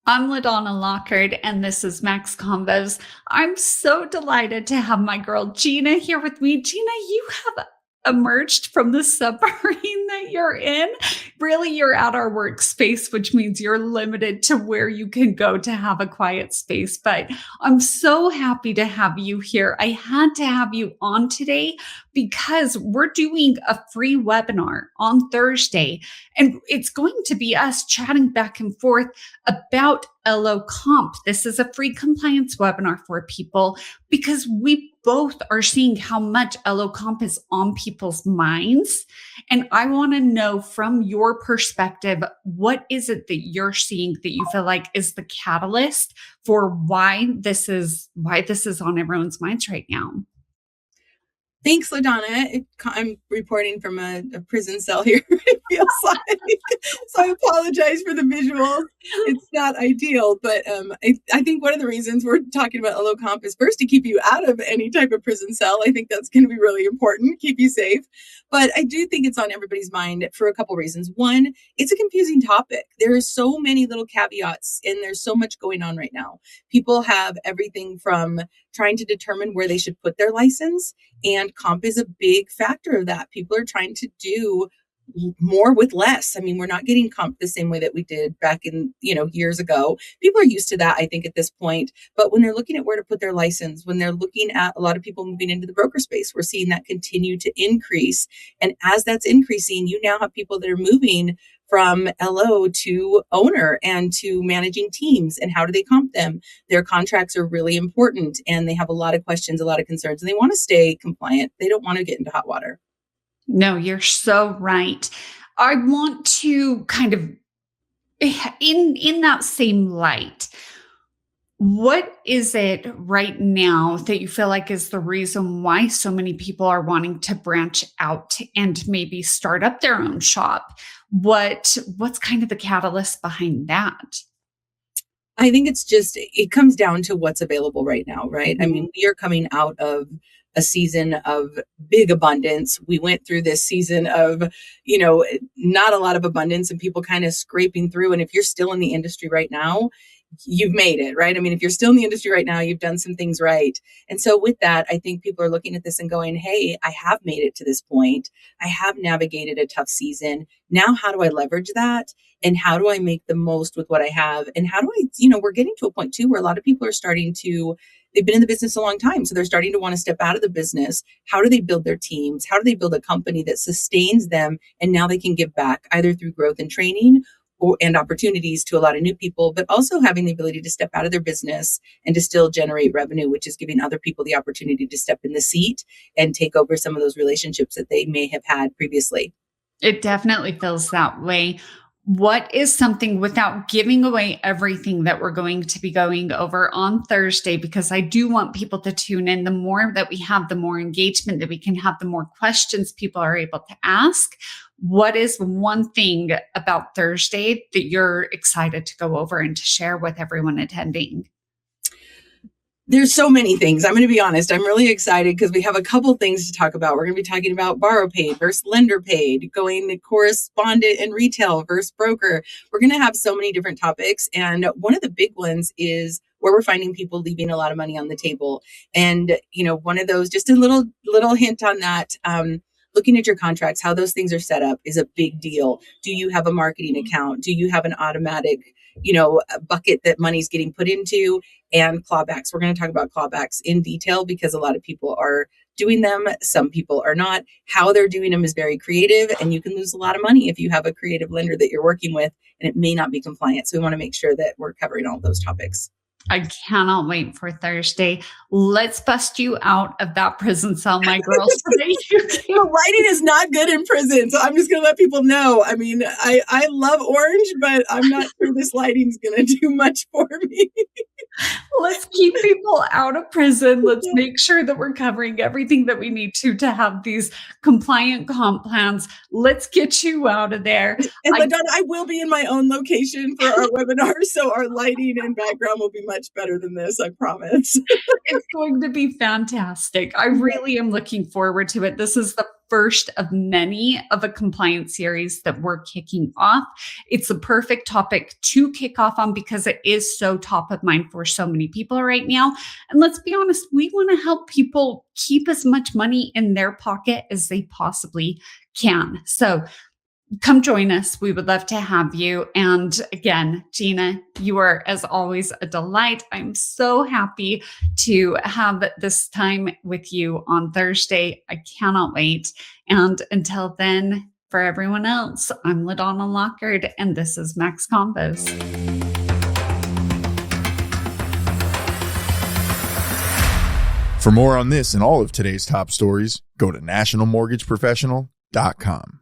I'm LaDonna Lockard, and this is Max Combos. I'm so delighted to have my girl Jeana here with me. Jeana, you have emerged from the submarine that you're in. Really, you're at our workspace, which means you're limited to where you can go to have a quiet space. But I'm so happy to have you here. I had to have you on today because we're doing a free webinar on Thursday, and it's going to be us chatting back and forth about LO Comp. This is a free compliance webinar for people because we both are seeing how much LO Comp is on people's minds. And I want to know from your perspective, what is it that you're seeing that you feel like is the catalyst for why this is on everyone's minds right now? Thanks, LaDonna. I'm reporting from a prison cell here, it feels like. So I apologize for the visuals. It's not ideal, but I think one of the reasons we're talking about LO Comp is first to keep you out of any type of prison cell. I think that's going to be really important, keep you safe. But I do think it's on everybody's mind for a couple reasons. One, it's a confusing topic. There are so many little caveats, and there's so much going on right now. People have everything from trying to determine where they should put their license, and comp is a big factor of that. People are trying to do more with less. I mean, we're not getting comp the same way that we did back in, years ago. People are used to that, I think, at this point. But when they're looking at where to put their license, when they're looking at a lot of people moving into the broker space, we're seeing that continue to increase. And as that's increasing, you now have people that are moving from LO to owner and to managing teams. And how do they comp them? Their contracts are really important, and they have a lot of questions, a lot of concerns, and they want to stay compliant. They don't want to get into hot water. No, you're so right. I want to kind of in that same light, what is it right now that you feel like is the reason why so many people are wanting to branch out and maybe start up their own shop? What's kind of the catalyst behind that? I think it comes down to what's available right now, right? I mean, we are coming out of a season of big abundance. We went through this season of, not a lot of abundance and people kind of scraping through. And if you're still in the industry right now, you've made it, right? I mean, if you're still in the industry right now, you've done some things right. And so with that, I think people are looking at this and going, hey, I have made it to this point. I have navigated a tough season. Now, how do I leverage that? And how do I make the most with what I have? And how do I, we're getting to a point too, where a lot of people are they've been in the business a long time. So they're starting to want to step out of the business. How do they build their teams? How do they build a company that sustains them? And now they can give back either through growth and training and opportunities to a lot of new people, but also having the ability to step out of their business and to still generate revenue, which is giving other people the opportunity to step in the seat and take over some of those relationships that they may have had previously. It definitely feels that way. What is something, without giving away everything that we're going to be going over on Thursday, because I do want people to tune in. The more that we have, the more engagement that we can have, the more questions people are able to ask. What is one thing about Thursday that you're excited to go over and to share with everyone attending? There's so many things. I'm going to be honest. I'm really excited because we have a couple things to talk about. We're going to be talking about borrow paid versus lender paid, going to correspondent and retail versus broker. We're going to have so many different topics. And one of the big ones is where we're finding people leaving a lot of money on the table. And, one of those, just a little hint on that, looking at your contracts, how those things are set up is a big deal. Do you have a marketing account? Do you have an automatic a bucket that money's getting put into? And clawbacks. We're going to talk about clawbacks in detail because a lot of people are doing them. Some people are not. How they're doing them is very creative, and you can lose a lot of money if you have a creative lender that you're working with and it may not be compliant. So we want to make sure that we're covering all those topics. I cannot wait for Thursday. Let's bust you out of that prison cell, my girls. The lighting is not good in prison, so I'm just going to let people know. I mean, I love orange, but I'm not sure this lighting's going to do much for me. Let's keep people out of prison. Let's make sure that we're covering everything that we need to have these compliant comp plans. Let's get you out of there. And LaDonna, I will be in my own location for our webinar, so our lighting and background will be much better than this, I promise. It's going to be fantastic. I really am looking forward to it. This is the first of many of a compliance series that we're kicking off. It's the perfect topic to kick off on because it is so top of mind for so many people right now. And let's be honest, we want to help people keep as much money in their pocket as they possibly can. So come join us. We would love to have you. And again, Jeana, you are, as always, a delight. I'm so happy to have this time with you on Thursday. I cannot wait. And until then, for everyone else, I'm LaDonna Lockard, and this is Max Combos. For more on this and all of today's top stories, go to nationalmortgageprofessional.com.